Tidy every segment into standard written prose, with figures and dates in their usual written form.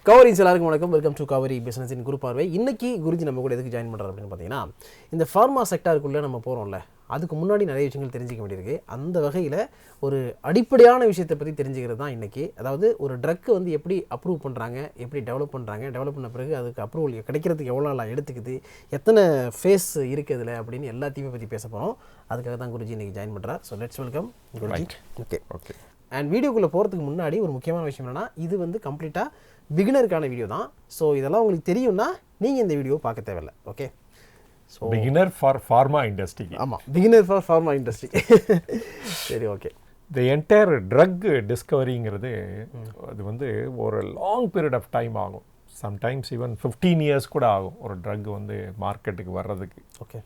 கவரிஸ் எல்லாருக்கும் வணக்கம். Welcome to கவரி பிஸ்னஸ் இன் குரு பார்வை. இன்னைக்கு குருஜி நம்ம கூட எதுக்கு ஜாயின் பண்ணுறாரு அப்படின்னு பார்த்தீங்கன்னா, இந்த ஃபார்மா செக்டாருக்குள்ளே நம்ம போகிறோம்ல, அதுக்கு முன்னாடி நிறைய விஷயங்கள் தெரிஞ்சிக்க வேண்டியிருக்கு. அந்த வகையில் ஒரு அடிப்படையான விஷயத்தை பற்றி தெரிஞ்சுக்கிறது தான் இன்றைக்கி. அதாவது ஒரு ட்ரக் வந்து எப்படி அப்ரூவ் பண்ணுறாங்க, எப்படி டெவலப் பண்ணுறாங்க, டெவலப் பண்ண பிறகு அதுக்கு அப்ரூவல் கிடைக்கிறதுக்கு எவ்வளோ நாள் எடுத்துக்குது, எத்தனை ஃபேஸ் இருக்குது அதில் அப்படின்னு எல்லாத்தையுமே பற்றி பேச போகிறோம். அதுக்காக தான் குருஜி இன்றைக்கி ஜாயின் பண்ணுறார். So let's welcome Guruji. Okay. And வீடியோக்குள்ளே போகிறதுக்கு முன்னாடி ஒரு முக்கியமான விஷயம் என்னென்னா, இது வந்து கம்ப்ளீட்டாக பிகினருக்கான வீடியோ தான். ஸோ இதெல்லாம் உங்களுக்கு தெரியும்னா நீங்கள் இந்த வீடியோ பார்க்க தேவையில்லை. Okay, so beginner for pharma industry. ஆமாம், பிகினர் ஃபார் ஃபார்மா இண்டஸ்ட்ரி. சரி, ஓகே. தி என்டையர் ட்ரக் டிஸ்கவரிங்கிறது அது வந்து ஒரு லாங் பீரியட் ஆஃப் டைம் ஆகும். சம்டைம்ஸ் ஈவன் 15 years கூட ஆகும் ஒரு ட்ரக் வந்து மார்க்கெட்டுக்கு வர்றதுக்கு. ஓகே.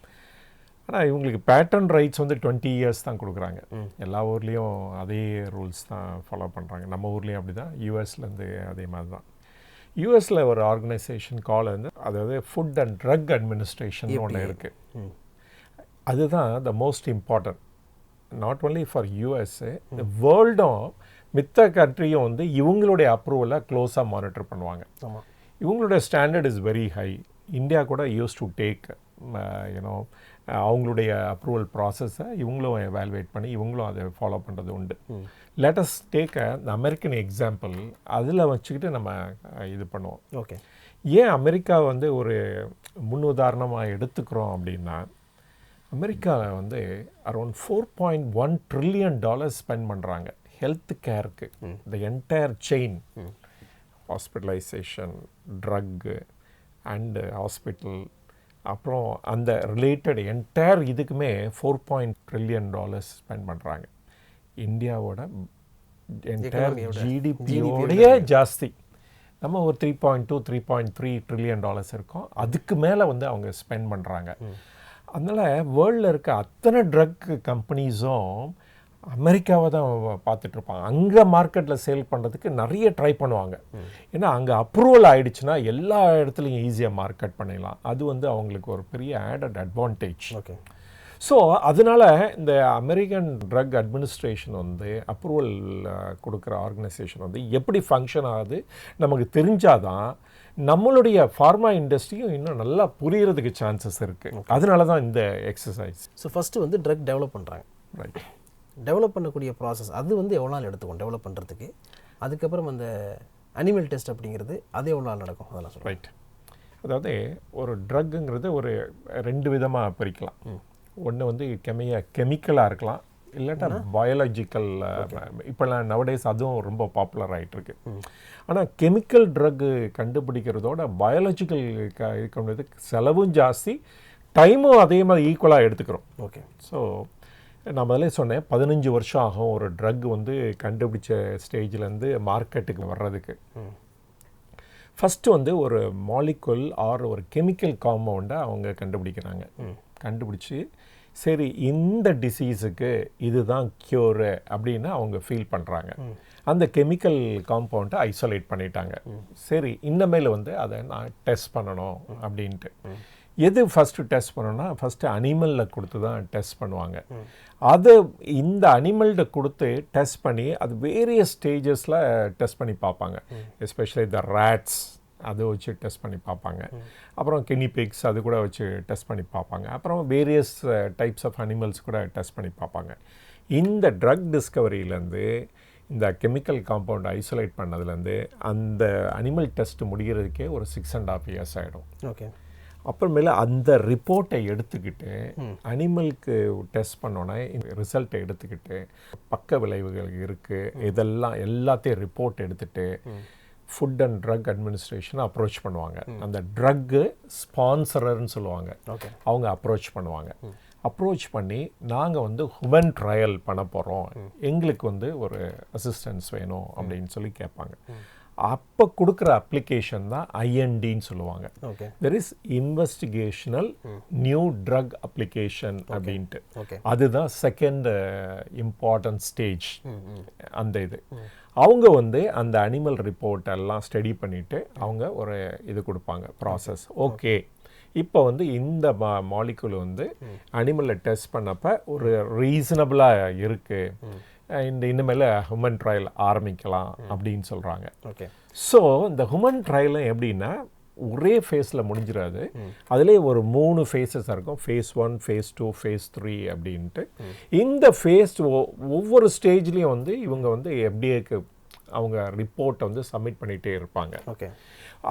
ஆனால் இவங்களுக்கு பேட்டன் ரைட்ஸ் வந்து 20 years தான் கொடுக்குறாங்க. எல்லா ஊர்லேயும் அதே ரூல்ஸ் தான் ஃபாலோ பண்ணுறாங்க. நம்ம ஊர்லேயும் அப்படி தான், யூஎஸ்லேருந்து அதே மாதிரி தான். யூஎஸில் ஒரு ஆர்கனைசேஷன் கால் வந்து, அதாவது ஃபுட் அண்ட் ட்ரக் அட்மினிஸ்ட்ரேஷன் ஒன்று இருக்குது. அதுதான் the most important, not only for USA, இந்த வேர்ல்டும் மித்த கண்ட்ரியும் வந்து இவங்களுடைய அப்ரூவலை க்ளோஸாக மானிட்டர் பண்ணுவாங்க. இவங்களுடைய standard is very high. India கூட யூஸ் டு டேக் யூனோ அவங்களுடைய அப்ரூவல் ப்ராசஸை இவங்களும் எவாலுவேட் பண்ணி இவங்களும் அதை ஃபாலோ பண்ணுறது உண்டு. Let us take the American example. அதில் வச்சுக்கிட்டு நம்ம இது பண்ணுவோம். ஓகே. ஏன் அமெரிக்கா வந்து ஒரு முன்னுதாரணமாக எடுத்துக்கிறோம் அப்படின்னா, அமெரிக்காவில் வந்து அரௌண்ட் $4.1 trillion ஸ்பெண்ட் பண்ணுறாங்க ஹெல்த் கேருக்கு. The entire chain, hospitalization, drug and hospital, அப்புறம் அந்த ரிலேட்டட் என்டையர் இதுக்குமே $4 trillion ஸ்பெண்ட் பண்ணுறாங்க. இந்தியாவோட என்டையர் ஜிடிபியோடைய ஜாஸ்தி. நம்ம ஒரு $3.3 trillion இருக்கோம். அதுக்கு மேலே வந்து அவங்க ஸ்பெண்ட் பண்ணுறாங்க. அதனால் வேர்ல்டில் இருக்க அத்தனை ட்ரக் கம்பெனிஸும் அமெரிக்காவை தான் பார்த்துட்ருப்பாங்க. அங்கே மார்க்கெட்டில் சேல் பண்ணுறதுக்கு நிறைய ட்ரை பண்ணுவாங்க. ஏன்னா அங்கே அப்ரூவல் ஆகிடுச்சுன்னா எல்லா இடத்துலையும் ஈஸியாக மார்க்கெட் பண்ணிடலாம். அது வந்து அவங்களுக்கு ஒரு பெரிய ஆடட் அட்வான்டேஜ். ஓகே. ஸோ அதனால் இந்த அமெரிக்கன் ட்ரக் அட்மினிஸ்ட்ரேஷன் வந்து அப்ரூவல் கொடுக்குற ஆர்கனைசேஷன் வந்து எப்படி ஃபங்க்ஷன் ஆகுது நமக்கு தெரிஞ்சாதான் நம்மளுடைய ஃபார்மா இண்டஸ்ட்ரியும் இன்னும் நல்லா புரியறதுக்கு சான்சஸ் இருக்குது. அதனால தான் இந்த எக்ஸசைஸ். ஸோ ஃபஸ்ட்டு வந்து ட்ரக் டெவலப் பண்ணுறாங்க. ரைட். டெவலப் பண்ணக்கூடிய ப்ராசஸ் அது வந்து எவ்வளோ நாள் எடுத்துக்கும் டெவலப் பண்ணுறதுக்கு? அதுக்கப்புறம் அந்த அனிமல் டெஸ்ட் அப்படிங்கிறது அது எவ்வளோ நாள் நடக்கும்? அதெல்லாம் சொல்லுங்கள். ரைட். அதாவது ஒரு ட்ரக்குங்கிறது ஒரு 2 விதமாக பிரிக்கலாம். ஒன்று வந்து கெமிக்கலாக இருக்கலாம், இல்லாட்டா பயாலஜிக்கல். இப்போல்லாம் நவடேஸ் அதுவும் ரொம்ப பாப்புலர் ஆகிட்டுருக்கு. ஆனால் கெமிக்கல் ட்ரக்கு கண்டுபிடிக்கிறதோட பயாலஜிக்கல் இருக்கிறதுக்கு செலவும் ஜாஸ்தி, டைமும் அதே மாதிரி ஈக்குவலாக எடுத்துக்கிறோம். ஓகே. ஸோ நான் முதலே சொன்னேன், 15 வருஷம் ஆகும் ஒரு ட்ரக் வந்து கண்டுபிடிச்ச ஸ்டேஜ்லேருந்து மார்க்கெட்டுக்கு வர்றதுக்கு. ஃபஸ்ட்டு வந்து ஒரு மாலிகுல் ஆர் ஒரு கெமிக்கல் காம்பவுண்டை அவங்க கண்டுபிடிக்கிறாங்க. கண்டுபிடிச்சி சரி இந்த டிசீஸுக்கு இதுதான் க்யூரு அப்படின்னு அவங்க ஃபீல் பண்ணுறாங்க. அந்த கெமிக்கல் காம்பவுண்டை ஐசோலேட் பண்ணிட்டாங்க. சரி இனிமேல் வந்து அதை நான் டெஸ்ட் பண்ணணும் அப்படின்ட்டு. எது ஃபஸ்ட்டு டெஸ்ட் பண்ணணும்னா, ஃபஸ்ட்டு அனிமலில் கொடுத்து தான் டெஸ்ட் பண்ணுவாங்க. அது இந்த அனிமல்கிட்ட கொடுத்து டெஸ்ட் பண்ணி அது வேரியஸ் ஸ்டேஜஸில் டெஸ்ட் பண்ணி பார்ப்பாங்க. எஸ்பெஷலி த ரேட்ஸ் அதை வச்சு டெஸ்ட் பண்ணி பார்ப்பாங்க. அப்புறம் கினிபிக்ஸ் அது கூட வச்சு டெஸ்ட் பண்ணி பார்ப்பாங்க. அப்புறம் வேரியஸ் டைப்ஸ் ஆஃப் அனிமல்ஸ் கூட டெஸ்ட் பண்ணி பார்ப்பாங்க. இந்த ட்ரக் டிஸ்கவரியிலேருந்து இந்த கெமிக்கல் காம்பவுண்ட் ஐசோலேட் பண்ணதுலேருந்து அந்த அனிமல் டெஸ்ட் முடிகிறதுக்கே ஒரு 6.5 years ஆகிடும். ஓகே. அப்புறமேல அந்த ரிப்போர்ட்டை எடுத்துக்கிட்டு அனிமலுக்கு டெஸ்ட் பண்ணோன்னே ரிசல்ட்டை எடுத்துக்கிட்டு பக்க விளைவுகள் இருக்குது இதெல்லாம் எல்லாத்தையும் ரிப்போர்ட் எடுத்துகிட்டு ஃபுட் அண்ட் ட்ரக் அட்மினிஸ்ட்ரேஷனை அப்ரோச் பண்ணுவாங்க. அந்த ட்ரக்கு ஸ்பான்சரர்னு சொல்லுவாங்க, அவங்க அப்ரோச் பண்ணுவாங்க. அப்ரோச் பண்ணி நாங்கள் வந்து ஹியூமன் ட்ரையல் பண்ண போகிறோம், எங்களுக்கு வந்து ஒரு அசிஸ்டன்ஸ் வேணும் அப்படின்னு சொல்லி கேட்பாங்க. அப்போ கொடுக்குற அப்ளிகேஷன் தான் ஐஎன்டின்னு சொல்லுவாங்க. There is investigational new drug application அப்படின்ட்டு. அதுதான் செகண்ட் இம்பார்ட்டன்ட் ஸ்டேஜ். அந்த இது அவங்க வந்து அந்த அனிமல் ரிப்போர்ட் எல்லாம் ஸ்டடி பண்ணிவிட்டு அவங்க ஒரு இது கொடுப்பாங்க ப்ராசஸ். ஓகே இப்போ வந்து இந்த மாலிகுல் வந்து அனிமலில் டெஸ்ட் பண்ணப்போ ஒரு ரீசனபிளாக இருக்குது, இனிமேல் ஹியூமன் ட்ரையல் ஆரம்பிக்கலாம் அப்படின்னு சொல்கிறாங்க. ஓகே. ஸோ இந்த ஹியூமன் ட்ரையல் எப்படின்னா ஒரே ஃபேஸில் முடிஞ்சிடாது. அதிலே ஒரு 3 ஃபேஸஸ் இருக்கும். ஃபேஸ் 1, ஃபேஸ் 2, ஃபேஸ் 3 அப்படின்ட்டு. இந்த ஃபேஸ் ஒவ்வொரு ஸ்டேஜ்லேயும் வந்து இவங்க வந்து எஃப்டிஏக்கு அவங்க ரிப்போர்ட்டை வந்து சப்மிட் பண்ணிகிட்டே இருப்பாங்க. ஓகே.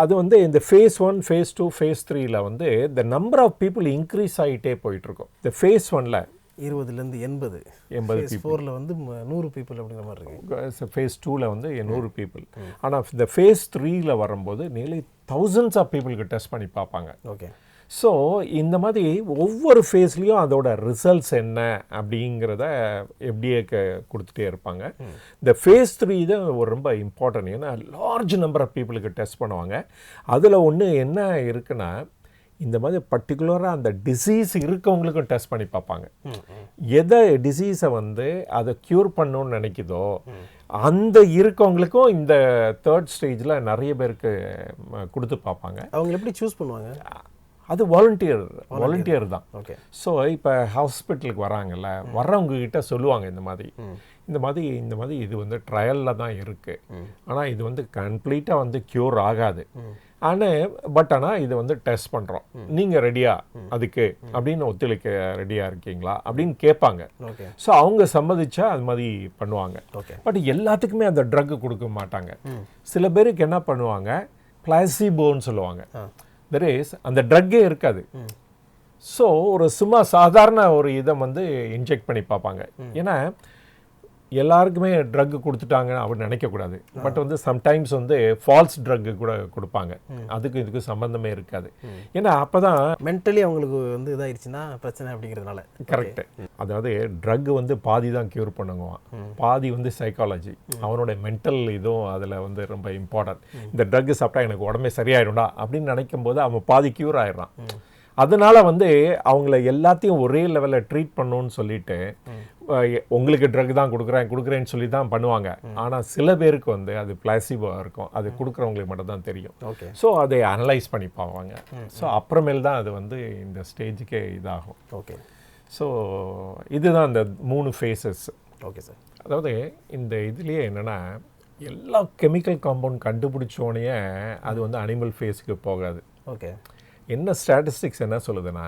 அது வந்து இந்த ஃபேஸ் 1, ஃபேஸ் 2, ஃபேஸ் 3ல வந்து the number of people increase ஆகிட்டே போயிட்டுருக்கும். இந்த ஃபேஸ் 1ல 20லேருந்து 80 ஃபேஸ் 4ல வந்து 100 பீப்புள் அப்படிங்கிற மாதிரி இருக்குது. ஃபேஸ் 2ல வந்து 100 பீப்புள். ஆனால் இந்த ஃபேஸ் 3ல வரும்போது நியர்லி thousands ஆஃப் பீப்புளுக்கு டெஸ்ட் பண்ணி பார்ப்பாங்க. ஓகே. ஸோ இந்த மாதிரி ஒவ்வொரு ஃபேஸ்லேயும் அதோட ரிசல்ட்ஸ் என்ன அப்படிங்கிறத எஃப்டிஏக்கு கொடுத்துட்டே இருப்பாங்க. இந்த ஃபேஸ் 3 தான் ஒரு ரொம்ப இம்பார்ட்டன்ட். ஏன்னா லார்ஜ் நம்பர் ஆஃப் பீப்புளுக்கு டெஸ்ட் பண்ணுவாங்க. அதில் ஒன்று என்ன இருக்குன்னா இந்த மாதிரி பர்டிகுலராக அந்த டிசீஸ் இருக்கவங்களுக்கும் டெஸ்ட் பண்ணி பார்ப்பாங்க. எதை டிசீஸை வந்து அதை க்யூர் பண்ணணும்னு நினைக்குதோ அந்த இருக்கவங்களுக்கும் இந்த 3rd ஸ்டேஜில் நிறைய பேருக்கு கொடுத்து பார்ப்பாங்க. அவங்க எப்படி சூஸ் பண்ணுவாங்க? அது வாலண்டியர் தான். ஓகே. ஸோ இப்போ ஹாஸ்பிட்டலுக்கு வராங்கல்ல, வர்றவங்க கிட்ட சொல்லுவாங்க இந்த மாதிரி இது வந்து ட்ரையலில் தான் இருக்குது. ஆனால் இது வந்து கம்ப்ளீட்டாக வந்து க்யூர் ஆகாது. ஆனால் இது வந்து டெஸ்ட் பண்ணுறோம், நீங்கள் ரெடியா அதுக்கு அப்படின்னு ஒத்துழைக்க ரெடியாக இருக்கீங்களா அப்படின்னு கேட்பாங்க. ஸோ அவங்க சம்மதிச்சா அது மாதிரி பண்ணுவாங்க. பட் எல்லாத்துக்குமே அந்த ட்ரக் கொடுக்க மாட்டாங்க. சில பேருக்கு என்ன பண்ணுவாங்க, பிளாசிபோன்னு சொல்லுவாங்க. தட் இஸ் அந்த ட்ரக்கே இருக்காது. ஸோ ஒரு சும்மா சாதாரண ஒரு இதை வந்து இன்ஜெக்ட் பண்ணி பார்ப்பாங்க. ஏன்னா எல்லாருக்குமே ட்ரக் கொடுத்துட்டாங்க அப்படின்னு நினைக்கக்கூடாது. பட் வந்து சம்டைம்ஸ் வந்து ஃபால்ஸ் ட்ரக் கூட கொடுப்பாங்க. இதுக்கு சம்மந்தமே இருக்காது. ஏன்னா அப்போ தான் மென்டலி அவங்களுக்கு வந்து இதாகிடுச்சுன்னா பிரச்சனை அப்படிங்கிறதுனால. கரெக்டு. அதாவது ட்ரக் வந்து பாதி தான் க்யூர் பண்ணுவான், பாதி வந்து சைக்காலஜி, அவனோட மென்டல் இதுவும் அதில் வந்து ரொம்ப இம்பார்ட்டன்ட். இந்த ட்ரக் சாப்பிட்டா எனக்கு உடம்பே சரியாயிடும்டா அப்படின்னு நினைக்கும் போது அவன் பாதி க்யூர் ஆயிடுறான். அதனால வந்து அவங்கள எல்லாத்தையும் ஒரே லெவலில் ட்ரீட் பண்ணணும்னு சொல்லிட்டு உங்களுக்கு ட்ரக் தான் கொடுக்குறேன்னு சொல்லி தான் பண்ணுவாங்க. ஆனால் சில பேருக்கு வந்து அது பிளாசிபோவாக இருக்கும். அது கொடுக்குறவங்களுக்கு மட்டும் தான் தெரியும். ஸோ அதை அனலைஸ் பண்ணி பார்ப்பாங்க. ஸோ அப்புறமேல் தான் அது வந்து இந்த ஸ்டேஜுக்கே இதாகும். ஓகே. ஸோ இதுதான் இந்த 3 ஃபேஸஸ். Okay sir. அதாவது இந்த இதுலேயே என்னென்னா எல்லா கெமிக்கல் காம்பவுண்ட் கண்டுபிடிச்சோடனே அது வந்து அனிமல் ஃபேஸுக்கு போகாது. ஓகே. என்ன ஸ்டாட்டிஸ்டிக்ஸ் என்ன சொல்லுதுன்னா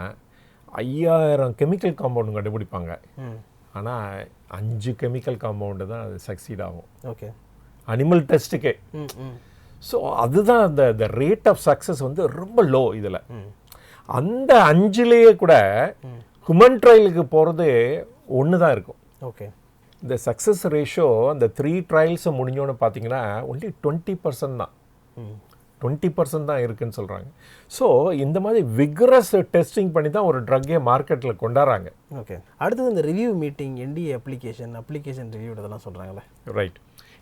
5000 கெமிக்கல் காம்பவுண்ட் கண்டுபிடிப்பாங்க. ஆனால் 5 கெமிக்கல் காம்பவுண்டு தான் அது சக்சீட் ஆகும். ஓகே. அனிமல் டெஸ்ட்டுக்கே. ஸோ அதுதான் அந்த ரேட் ஆஃப் சக்ஸஸ் வந்து ரொம்ப லோ. இதில் அந்த 5லேயே கூட ஹியூமன் ட்ரையலுக்கு போகிறது 1 தான் இருக்கும். ஓகே. இந்த சக்ஸஸ் ரேஷியோ அந்த 3 ட்ரையல்ஸை முடிஞ்சோன்னு பார்த்தீங்கன்னா ஒன்லி 20% தான். 20% தான் இருக்குன்னு சொல்கிறாங்க. ஸோ இந்த மாதிரி விக்ரஸ் டெஸ்டிங் பண்ணி தான் ஒரு ட்ரக்கே மார்க்கெட்டில் கொண்டாடுறாங்க. ஓகே. அடுத்தது இந்த review meeting, NDA application review இதெல்லாம் சொல்கிறாங்களே. ரைட்.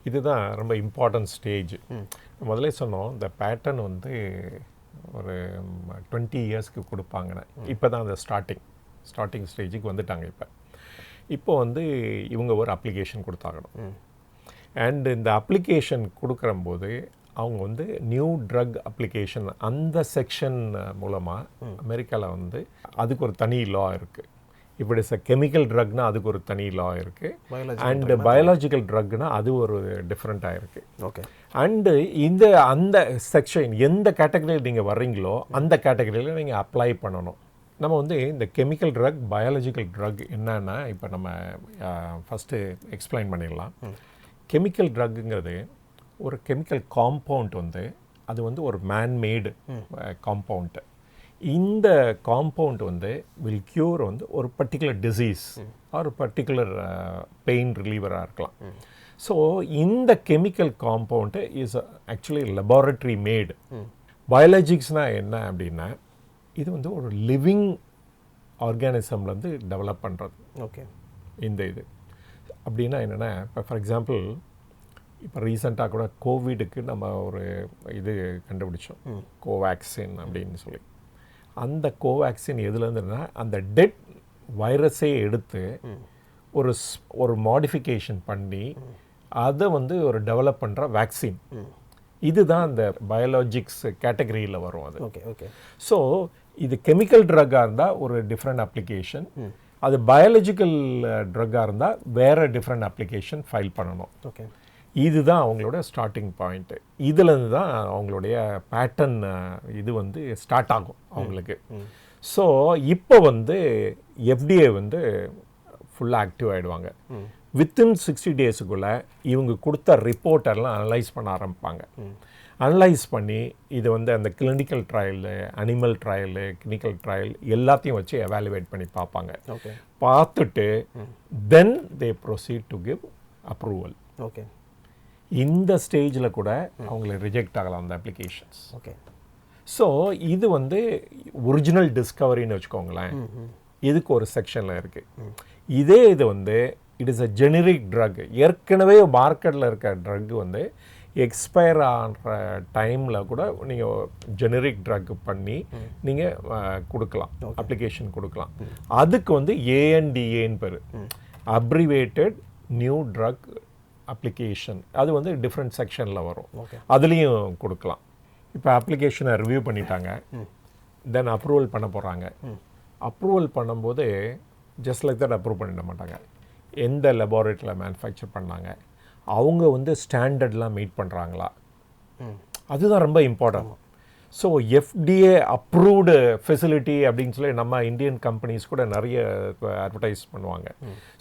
இதுதான் ரொம்ப இம்பார்ட்டன்ட் ஸ்டேஜ். முதல்ல சொன்னோம் இந்த பேட்டர்ன் வந்து ஒரு 20 இயர்ஸ்க்கு கொடுப்பாங்கன்னு. இப்போ தான் அந்த ஸ்டார்டிங் ஸ்டேஜுக்கு வந்துட்டாங்க. இப்போ வந்து இவங்க ஒரு அப்ளிகேஷன் கொடுத்தாகணும். அண்ட் இந்த அப்ளிகேஷன் கொடுக்குறம்போது அவங்க வந்து நியூ ட்ரக் அப்ளிகேஷன் அந்த செக்ஷன் மூலமாக அமெரிக்காவில் வந்து அதுக்கு ஒரு தனி லா இருக்குது. இப்படி கெமிக்கல் ட்ரக்னா அதுக்கு ஒரு தனி லா இருக்குது. அண்டு பயாலஜிக்கல் ட்ரக்னா அது ஒரு டிஃப்ரெண்ட்டாக இருக்குது. ஓகே. அண்டு அந்த செக்ஷன் எந்த கேட்டகரியில் நீங்கள் வர்றீங்களோ அந்த கேட்டகரியில் நீங்கள் அப்ளை பண்ணணும். நம்ம வந்து இந்த கெமிக்கல் ட்ரக், பயாலஜிக்கல் ட்ரக் என்னன்னா இப்போ நம்ம ஃபஸ்ட்டு எக்ஸ்பிளைன் பண்ணிடலாம். கெமிக்கல் ட்ரக்குங்கிறது ஒரு கெமிக்கல் காம்பவுண்ட் வந்து அது வந்து ஒரு மேன்மேடு காம்பவுண்ட். இந்த காம்பவுண்ட் வந்து வில் க்யூர் வந்து ஒரு பர்டிகுலர் டிசீஸ் ஒரு பர்டிகுலர் பெயின் ரிலீவராக இருக்கலாம். ஸோ இந்த chemical compound is actually laboratory made. பயாலஜிக்ஸ்னால் என்ன அப்படின்னா இது வந்து ஒரு லிவிங் ஆர்கானிசம்லேருந்து டெவலப் பண்ணுறது. ஓகே. இந்த இது அப்படின்னா என்னென்னா இப்போ ஃபார் எக்ஸாம்பிள் இப்போ ரீசெண்டாக கூட கோவிடுக்கு நம்ம ஒரு இது கண்டுபிடிச்சோம், கோவேக்சின் அப்படின்னு சொல்லி. அந்த கோவேக்சின் எதுலேருந்துன்னா அந்த டெட் வைரஸே எடுத்து ஒரு மாடிஃபிகேஷன் பண்ணி அதை வந்து ஒரு டெவலப் பண்ணுற வேக்சின். இதுதான் அந்த பயாலஜிக்ஸ் கேட்டகரியில் வரும் அது. ஓகே. ஓகே. ஸோ இது கெமிக்கல் ட்ரக்காக இருந்தால் ஒரு டிஃப்ரெண்ட் அப்ளிகேஷன். அது பயாலஜிக்கல் ட்ரக்காக இருந்தால் வேறு டிஃப்ரெண்ட் அப்ளிகேஷன் ஃபைல் பண்ணணும். ஓகே, இதுதான் அவங்களோட ஸ்டார்டிங் பாயிண்ட்டு. இதுலேருந்து தான் அவங்களுடைய பேட்டர்ன் இது வந்து ஸ்டார்ட் ஆகும் அவங்களுக்கு. ஸோ இப்போ வந்து எஃப்டிஏ வந்து ஃபுல்லாக ஆக்டிவ் ஆகிடுவாங்க. வித்தின் 60 டேஸுக்குள்ளே இவங்க கொடுத்த ரிப்போர்ட்டெல்லாம் அனலைஸ் பண்ண ஆரம்பிப்பாங்க. அனலைஸ் பண்ணி இது வந்து அந்த clinical trial, animal trial, clinical trial எல்லாத்தையும் வச்சு எவாலுவேட் பண்ணி பார்ப்பாங்க. பார்த்துட்டு then they proceed to give approval. Okay, இந்த ஸ்டேஜில் கூட அவங்களுக்கு ரிஜெக்ட் ஆகலாம் அந்த அப்ளிகேஷன்ஸ். ஓகே, ஸோ இது வந்து ஒரிஜினல் டிஸ்கவரின்னு வச்சுக்கோங்களேன். இதுக்கு ஒரு செக்ஷனில் இருக்குது. இதே இது வந்து it is a generic drug. ஏற்கனவே மார்க்கெட்டில் இருக்க ட்ரக் வந்து எக்ஸ்பயர் ஆகிற டைமில் கூட நீங்கள் ஜெனரிக் ட்ரக் பண்ணி நீங்கள் கொடுக்கலாம், அப்ளிகேஷன் கொடுக்கலாம். அதுக்கு வந்து ஏஎன்டிஏன்னு பேர், அப்ரிவேட்டட் நியூ ட்ரக் அப்ளிகேஷன். அது வந்து டிஃப்ரெண்ட் செக்ஷனில் வரும், அதுலேயும் கொடுக்கலாம். இப்போ அப்ளிகேஷனை ரிவ்யூ பண்ணிட்டாங்க, தென் அப்ரூவல் பண்ண போகிறாங்க. அப்ரூவல் பண்ணும்போது ஜஸ்ட் லைக் தட் அப்ரூவ் பண்ணிட மாட்டாங்க. எந்த லெபார்ட்டரியில் மேனுஃபேக்சர் பண்ணாங்க, அவங்க வந்து ஸ்டாண்டர்ட்லாம் மீட் பண்ணுறாங்களா, அதுதான் ரொம்ப important. So FDA approved facility அப்படின்னு சொல்லி நம்ம இந்தியன் கம்பெனிஸ் கூட நிறைய அட்வர்டைஸ் பண்ணுவாங்க.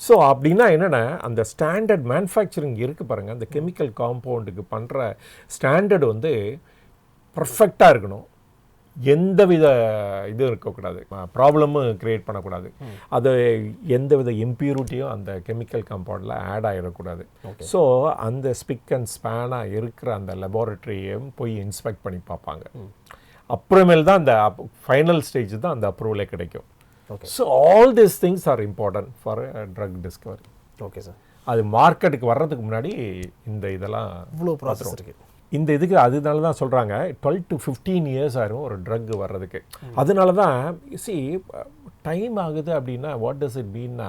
ஸோ அப்படின்னா என்னென்னா அந்த ஸ்டாண்டர்ட் மேனுஃபேக்சரிங் இருக்குது பாருங்கள், அந்த கெமிக்கல் காம்பவுண்டுக்கு பண்ணுற ஸ்டாண்டர்டு வந்து பர்ஃபெக்டாக இருக்கணும். எந்தவித இதுவும் இருக்கக்கூடாது, ப்ராப்ளமும் க்ரியேட் பண்ணக்கூடாது. அது எந்தவித இம்ப்யூரிட்டியும் அந்த கெமிக்கல் காம்பவுண்டில் ஆட் ஆகிடக்கூடாது. ஸோ அந்த ஸ்பிக் அண்ட் ஸ்பேனாக இருக்கிற அந்த லெபார்ட்டரியையும் போய் இன்ஸ்பெக்ட் பண்ணி பார்ப்பாங்க. அப்புறமேல் தான் அந்த ஃபைனல் ஸ்டேஜ் தான் அந்த அப்ரூவலே கிடைக்கும். So all these things are important for drug discovery. Okay sir, அது மார்க்கெட்டுக்கு வர்றதுக்கு முன்னாடி இந்த இதெல்லாம் இவ்வளோ ப்ராசஸ் இருக்குது. இந்த இதுக்கு அதனால தான் சொல்கிறாங்க 12 to 15 இயர்ஸ் ஆயிரும் ஒரு ட்ரக் வர்றதுக்கு. அதனால தான் சி டைம் ஆகுது அப்படின்னா வாட் டஸ் இட் மீன்னா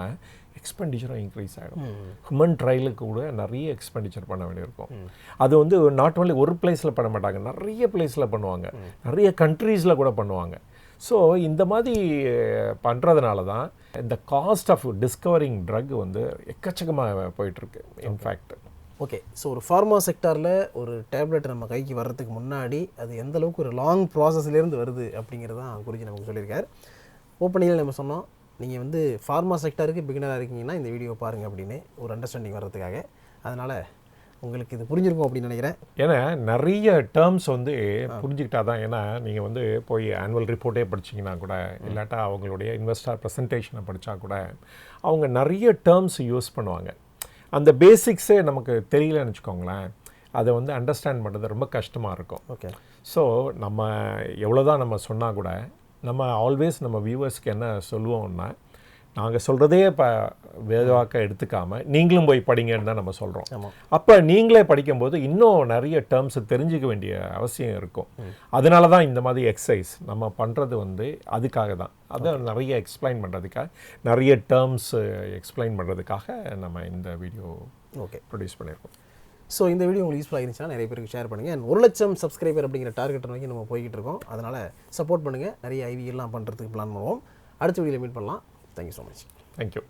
எக்ஸ்பெண்டிச்சரும் இன்க்ரீஸ் ஆகிடும். ஹியூமன் ட்ரையலுக்கு கூட நிறைய எக்ஸ்பெண்டிச்சர் பண்ண வேண்டியிருக்கும். அது வந்து நாட் ஓன்லி ஒரு பிளேஸில் பண்ண மாட்டாங்க, நிறைய பிளேஸில் பண்ணுவாங்க, நிறைய கண்ட்ரீஸில் கூட பண்ணுவாங்க. ஸோ இந்த மாதிரி பண்ணுறதுனால தான் இந்த காஸ்ட் ஆஃப் டிஸ்கவரிங் ட்ரக் வந்து எக்கச்சக்கமாக போயிட்டுருக்கு இன்ஃபேக்ட். ஓகே, ஸோ ஒரு ஃபார்மா செக்டாரில் ஒரு டேப்லெட் நம்ம கைக்கு வர்றதுக்கு முன்னாடி அது எந்த அளவுக்கு ஒரு லாங் ப்ராசஸ்லேருந்து வருது அப்படிங்கிறது தான் குறித்து நமக்கு சொல்லியிருக்கார். ஓப்பனிங்கில் நம்ம சொன்னோம், நீங்கள் வந்து ஃபார்மா செக்டாருக்கு பிகினராக இருக்கீங்கன்னா இந்த வீடியோ பாருங்கள் அப்படின்னு ஒரு அண்டர்ஸ்டாண்டிங் வர்றதுக்காக. அதனால் உங்களுக்கு இது புரிஞ்சிருக்கும் அப்படின்னு நினைக்கிறேன். ஏன்னா நிறைய டேர்ம்ஸ் வந்து புரிஞ்சுக்கிட்டா தான். ஏன்னா நீங்கள் வந்து போய் ஆனுவல் ரிப்போர்ட்டே படிச்சிங்கன்னா கூட, இல்லாட்டா அவங்களுடைய இன்வெஸ்டர் ப்ரெசன்டேஷனை படித்தா கூட அவங்க நிறைய டேர்ம்ஸ் யூஸ் பண்ணுவாங்க. அந்த பேசிக்ஸே நமக்கு தெரியலன்னு வச்சுக்கோங்களேன், அதை வந்து அண்டர்ஸ்டாண்ட் பண்ணுறது ரொம்ப கஷ்டமாக இருக்கும். ஓகே, ஸோ நம்ம எவ்வளோ தான் நம்ம சொன்னால் கூட நம்ம ஆல்வேஸ் நம்ம வியூவர்ஸ்க்கு என்ன சொல்லுவோம்னா, நாங்கள் சொல்கிறதே இப்போ வேதவாக்க எடுத்துக்காமல் நீங்களும் போய் படிங்கன்னு தான் நம்ம சொல்கிறோம். அப்போ நீங்களே படிக்கும்போது இன்னும் நிறைய டேர்ம்ஸை தெரிஞ்சிக்க வேண்டிய அவசியம் இருக்கும். அதனால தான் இந்த மாதிரி எக்ஸசைஸ் நம்ம பண்ணுறது வந்து அதுக்காக தான். அதை நிறைய எக்ஸ்பிளைன் பண்ணுறதுக்காக, நிறைய டேர்ம்ஸ் எக்ஸ்பிளைன் பண்ணுறதுக்காக நம்ம இந்த வீடியோ ப்ரொடியூஸ் பண்ணியிருக்கோம். ஸோ இந்த வீடியோ உங்களுக்கு யூஸ்ஃபுல்லாக இருந்துச்சுன்னா நிறைய பேருக்கு ஷேர் பண்ணுங்கள். அண்ட் 1,00,000 சப்ஸ்கிரைபர் அப்படிங்கிற டார்கெட் நோக்கி நம்ம போய்கிட்டு இருக்கோம். அதனால் சப்போர்ட் பண்ணுங்கள். நிறைய ஐவிஎல்லாம் பண்ணுறதுக்கு பிளான் பண்ணுவோம். அடுத்த வீடியோவில் மீட் பண்ணலாம். Thank you so much. Thank you.